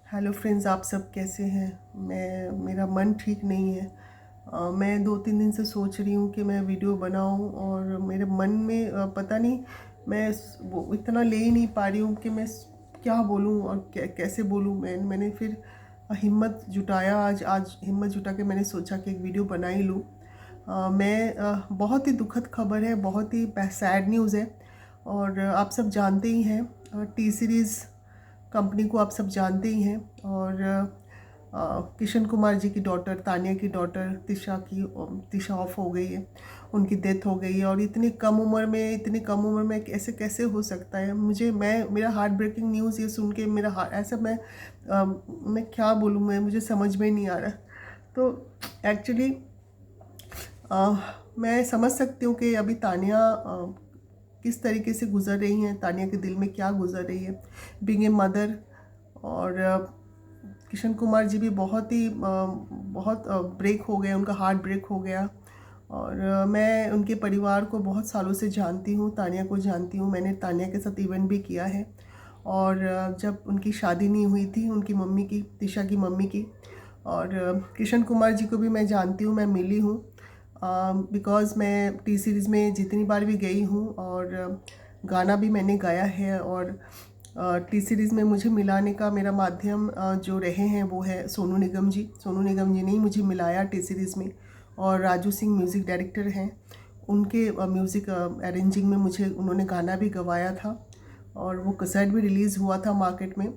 Hello friends, आप सब कैसे हैं। मेरा मन ठीक नहीं है। मैं 2-3 दिन से सोच रही हूँ कि मैं वीडियो बनाऊँ और मेरे मन में पता नहीं, मैं वो इतना ले ही नहीं पा रही हूँ कि मैं क्या बोलूँ और कैसे बोलूँ। मैंने फिर हिम्मत जुटाया। आज हिम्मत जुटा के मैंने सोचा कि एक वीडियो बना ही लूँ। बहुत ही दुखद खबर है, बहुत ही सैड न्यूज़ है। और आप सब जानते ही हैं, टी सीरीज़ कंपनी को आप सब जानते ही हैं। और किशन कुमार जी की डॉटर, तानिया की डॉटर तिशा ऑफ हो गई है। उनकी डेथ हो गई है और इतनी कम उम्र में कैसे कैसे हो सकता है। मेरा हार्ट ब्रेकिंग न्यूज़ ये सुन के मेरा हार्ट ऐसा, मैं क्या बोलूँ, मुझे समझ में नहीं आ रहा। तो एक्चुअली मैं समझ सकती हूँ कि अभी तानिया किस तरीके से गुज़र रही हैं, तानिया के दिल में क्या गुज़र रही है बीइंग ए मदर। और किशन कुमार जी भी बहुत ब्रेक हो गए, उनका हार्ट ब्रेक हो गया। और मैं उनके परिवार को बहुत सालों से जानती हूँ, तानिया को जानती हूँ। मैंने तानिया के साथ इवेंट भी किया है। और जब उनकी शादी नहीं हुई थी, उनकी मम्मी की, तिशा की मम्मी की। और किशन कुमार जी को भी मैं जानती हूँ, मैं मिली हूँ। बिकॉज़ मैं टी सीरीज़ में जितनी बार भी गई हूँ और गाना भी मैंने गाया है। और टी सीरीज़ में मुझे मिलाने का मेरा माध्यम जो रहे हैं वो है सोनू निगम जी। सोनू निगम जी ने ही मुझे मिलाया टी सीरीज़ में। और राजू सिंह म्यूज़िक डायरेक्टर हैं, उनके म्यूज़िक अरेंजिंग में मुझे उन्होंने गाना भी गवाया था और वो कैसेट भी रिलीज़ हुआ था मार्केट में।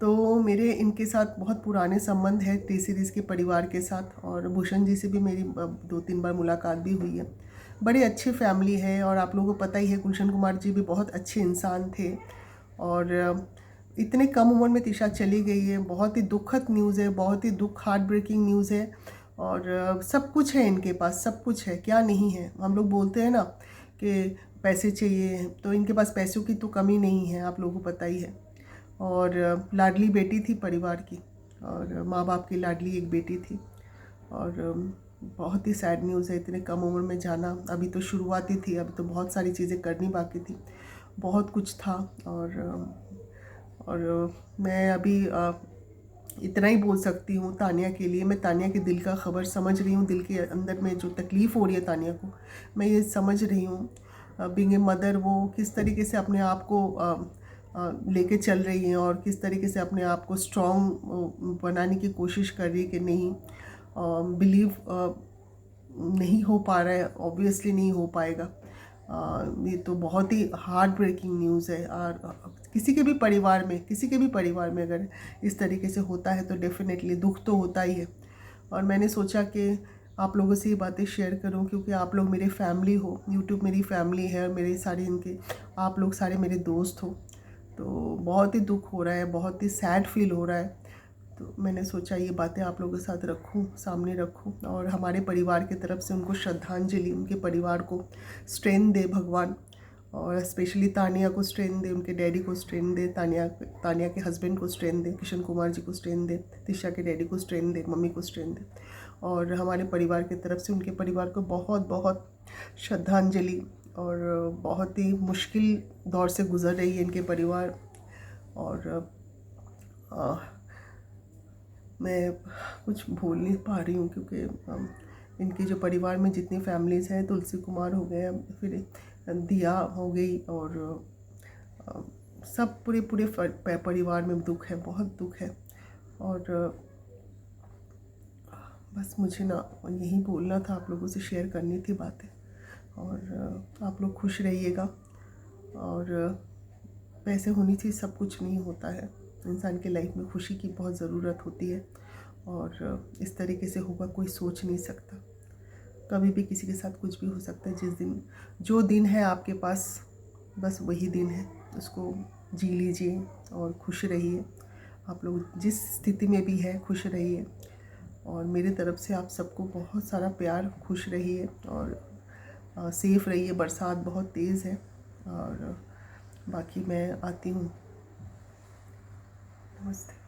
तो मेरे इनके साथ बहुत पुराने संबंध है, टी सीरीज़ के परिवार के साथ। और भूषण जी से भी मेरी 2-3 बार मुलाकात भी हुई है। बड़ी अच्छी फैमिली है और आप लोगों को पता ही है, गुलशन कुमार जी भी बहुत अच्छे इंसान थे। और इतने कम उम्र में तिशा चली गई है, बहुत ही दुखद न्यूज़ है, बहुत ही हार्ट ब्रेकिंग न्यूज़ है। और सब कुछ है इनके पास, सब कुछ है, क्या नहीं है। हम लोग बोलते हैं ना कि पैसे चाहिए, तो इनके पास पैसों की तो कमी नहीं है, आप लोगों को पता ही है। और लाडली बेटी थी परिवार की, और माँ बाप की लाडली एक बेटी थी। और बहुत ही सैड न्यूज़ है, इतने कम उम्र में जाना। अभी तो शुरुआती थी, अभी तो बहुत सारी चीज़ें करनी बाकी थी, बहुत कुछ था। और मैं अभी इतना ही बोल सकती हूँ तानिया के लिए। मैं तानिया के दिल का खबर समझ रही हूँ, दिल के अंदर में जो तकलीफ़ हो रही है तानिया को, मैं ये समझ रही हूँ। बीइंग ए मदर वो किस तरीके से अपने आप को लेके चल रही हैं और किस तरीके से अपने आप को स्ट्रॉन्ग बनाने की कोशिश कर रही है कि नहीं, बिलीव नहीं हो पा रहा है, ऑब्वियसली नहीं हो पाएगा। ये तो बहुत ही हार्ट ब्रेकिंग न्यूज़ है। और किसी के भी परिवार में अगर इस तरीके से होता है तो डेफिनेटली दुख तो होता ही है। और मैंने सोचा कि आप लोगों से ये बातें शेयर करूं, क्योंकि आप लोग मेरे फैमिली हो, यूट्यूब मेरी फैमिली है और मेरे सारे इनके, आप लोग सारे मेरे दोस्त हो। तो बहुत ही दुख हो रहा है, बहुत ही सैड फील हो रहा है। तो मैंने सोचा ये बातें आप लोगों के साथ रखूं, सामने रखूं। और हमारे परिवार की तरफ से उनको श्रद्धांजलि, उनके परिवार को स्ट्रेंथ दे भगवान। और स्पेशली तानिया को स्ट्रेंथ दे, उनके डैडी को स्ट्रेंथ दे, तानिया के हस्बैंड को स्ट्रेंथ दे, किशन कुमार जी को स्ट्रेंथ दे, तिशा के डैडी को स्ट्रेंथ दे, मम्मी को स्ट्रेंथ दे। और हमारे परिवार की तरफ से उनके परिवार को बहुत बहुत श्रद्धांजलि। और बहुत ही मुश्किल दौर से गुज़र रही है इनके परिवार। और आ, मैं कुछ बोल नहीं पा रही हूँ, क्योंकि इनके जो परिवार में जितनी फैमिलीज़ हैं, तुलसी कुमार हो गए, फिर दिया हो गई, और सब पूरे पूरे परिवार में दुख है, बहुत दुख है। और बस मुझे ना यही बोलना था, आप लोगों से शेयर करनी थी बातें। और आप लोग खुश रहिएगा। और पैसे होनी चाहिए, सब कुछ नहीं होता है। इंसान के लाइफ में खुशी की बहुत ज़रूरत होती है। और इस तरीके से होगा कोई सोच नहीं सकता। कभी भी किसी के साथ कुछ भी हो सकता है। जो दिन है आपके पास, बस वही दिन है, उसको जी लीजिए और खुश रहिए। आप लोग जिस स्थिति में भी है, खुश रहिए। और मेरी तरफ से आप सबको बहुत सारा प्यार, खुश रहिए और सेफ़ रहिए। बरसात बहुत तेज़ है। और बाकी मैं आती हूँ। नमस्ते।